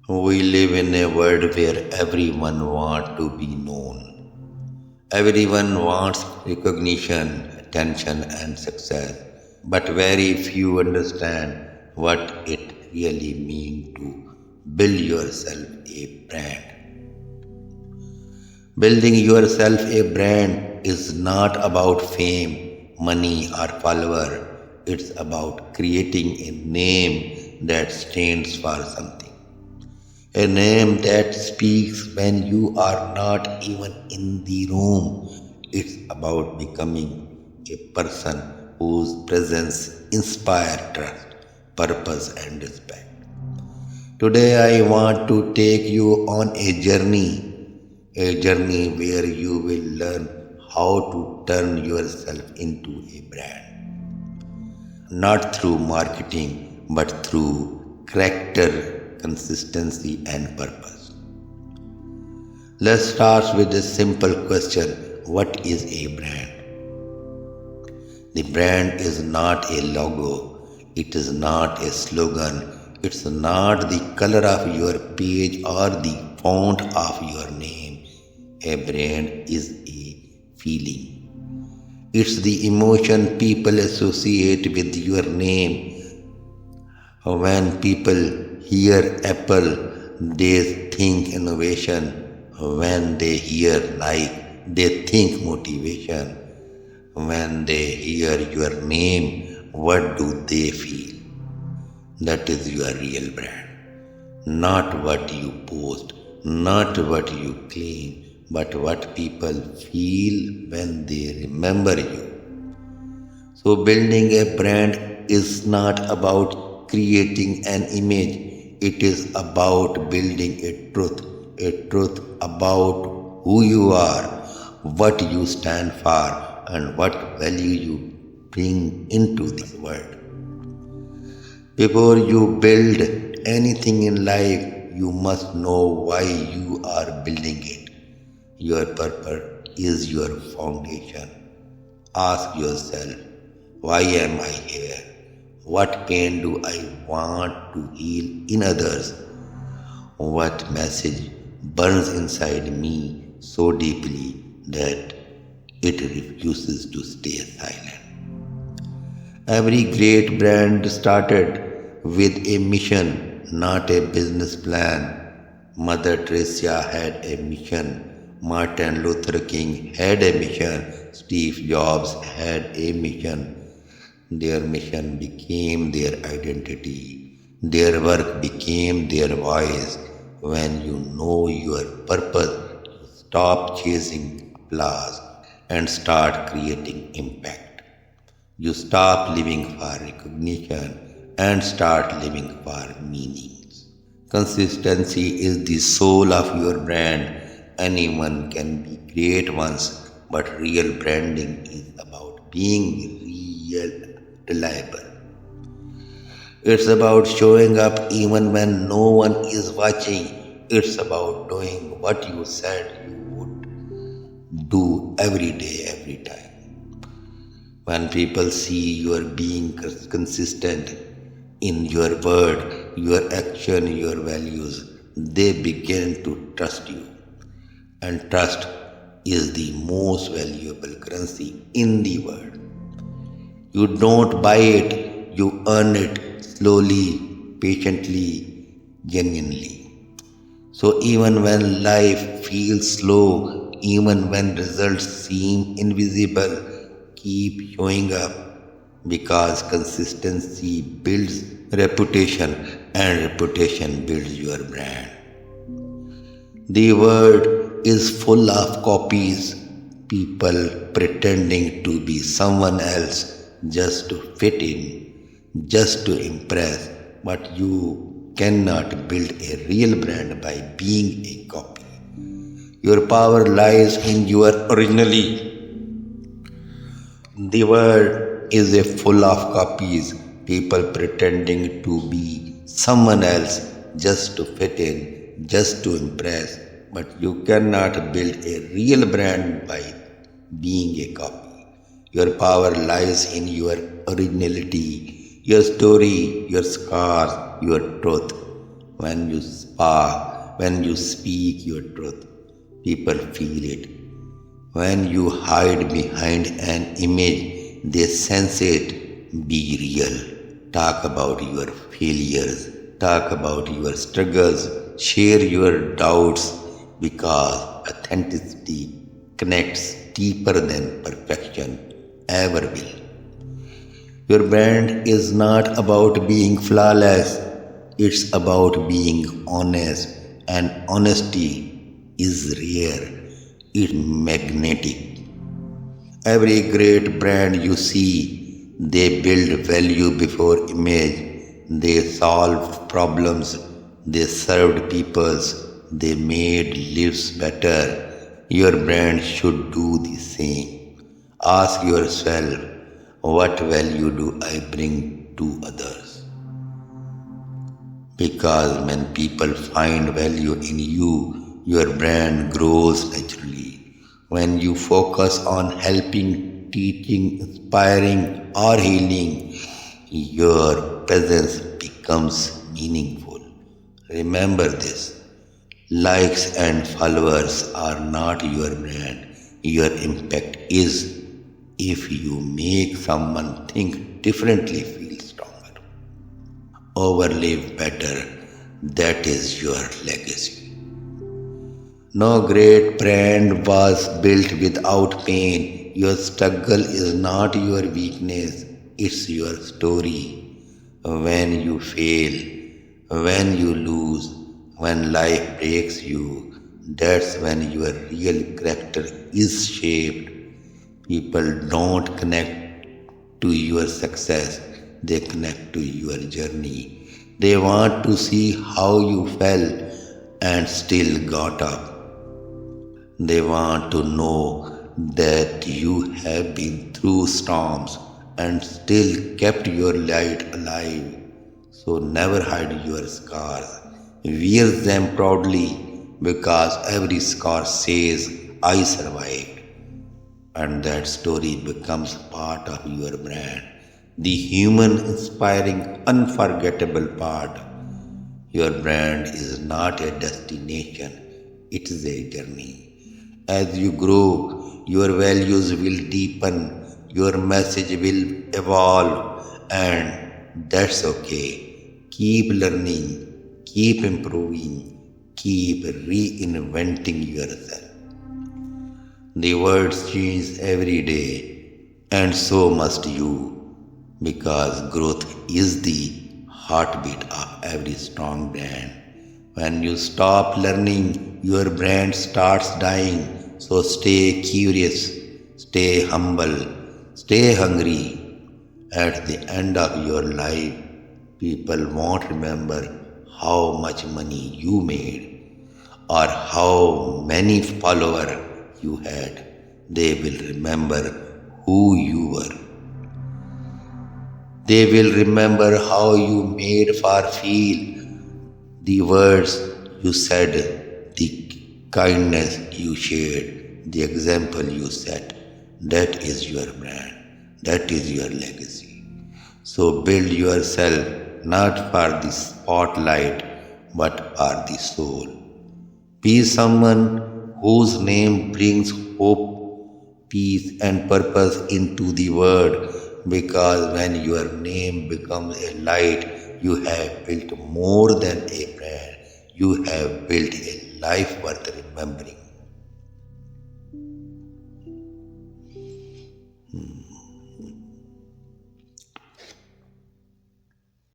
We live in a world where everyone wants to be known. Everyone wants recognition, attention, and success. But very few understand what it really means to build yourself a brand. Building yourself a brand is not about fame, money, or follower. It's about creating a name that stands for something. A name that speaks when you are not even in the room. It's about becoming a person whose presence inspires trust, purpose, and respect. Today, I want to take you on a journey where you will learn how to turn yourself into a brand. Not through marketing, but through character, consistency, and purpose. Let's start with a simple question: what is a brand? The brand is not a logo, it is not a slogan, it's not the color of your page or the font of your name. A brand is a feeling. It's the emotion people associate with your name. When people hear Apple, they think innovation. When they hear Nike, they think motivation. When they hear your name, what do they feel? That is your real brand. Not what you post, not what you claim, but what people feel when they remember you. So, building a brand is not about creating an image, it is about building a truth about who you are, what you stand for, and what value you bring into this world. Before you build anything in life, you must know why you are building it. Your purpose is your foundation. Ask yourself, why am I here? What pain do I want to heal in others? What message burns inside me so deeply that it refuses to stay silent? Every great brand started with a mission, not a business plan. Mother Teresa had a mission. Martin Luther King had a mission. Steve Jobs had a mission. Their mission became their identity. Their work became their voice. When you know your purpose, you stop chasing applause and start creating impact. You stop living for recognition and start living for meanings. Consistency is the soul of your brand. Anyone can be great once, but real branding is about being reliable. It's about showing up even when no one is watching. It's about doing what you said you would do every day, every time. When people see you are being consistent in your word, your action, your values, they begin to trust you. And trust is the most valuable currency in the world. You don't buy it, you earn it slowly, patiently, genuinely. So even when life feels slow, even when results seem invisible, keep showing up, because consistency builds reputation and reputation builds your brand. The world is full of copies, people pretending to be someone else just to fit in, just to impress, but you cannot build a real brand by being a copy. Your power lies in your originality. The world is a full of copies, people pretending to be someone else just to fit in, just to impress, but you cannot build a real brand by being a copy. Your power lies in your originality, your story, your scars, your truth. When you speak your truth, people feel it. When you hide behind an image, they sense it. Be real. Talk about your failures. Talk about your struggles. Share your doubts because authenticity connects deeper than perfection ever will. Your brand is not about being flawless, it's about being honest, and honesty is rare, it's magnetic. Every great brand you see, they build value before image, they solved problems, they served peoples, they made lives better. Your brand should do the same. Ask yourself, what value do I bring to others? Because when people find value in you, your brand grows naturally. When you focus on helping, teaching, inspiring, or healing, your presence becomes meaningful. Remember this, likes and followers are not your brand. Your impact is. If you make someone think differently, feel stronger, overlive better, that is your legacy. No great brand was built without pain. Your struggle is not your weakness, it's your story. When you fail, when you lose, when life breaks you, that's when your real character is shaped. People don't connect to your success, they connect to your journey. They want to see how you fell and still got up. They want to know that you have been through storms and still kept your light alive. So never hide your scars. Wear them proudly because every scar says, I survived. And that story becomes part of your brand. The human, inspiring, unforgettable part. Your brand is not a destination, it is a journey. As you grow, your values will deepen, your message will evolve, and that's okay. Keep learning, keep improving, keep reinventing yourself. The words change every day, and so must you, because growth is the heartbeat of every strong brand. When you stop learning, your brand starts dying. So stay curious, stay humble, stay hungry. At the end of your life, people won't remember how much money you made or how many followers you had. They will remember who you were. They will remember how you made for feel, the words you said, the kindness you shared, the example you set. That is your brand. That is your legacy. So build yourself not for the spotlight but for the soul. Be someone whose name brings hope, peace, and purpose into the world, because when your name becomes a light, you have built more than a brand. You have built a life worth remembering.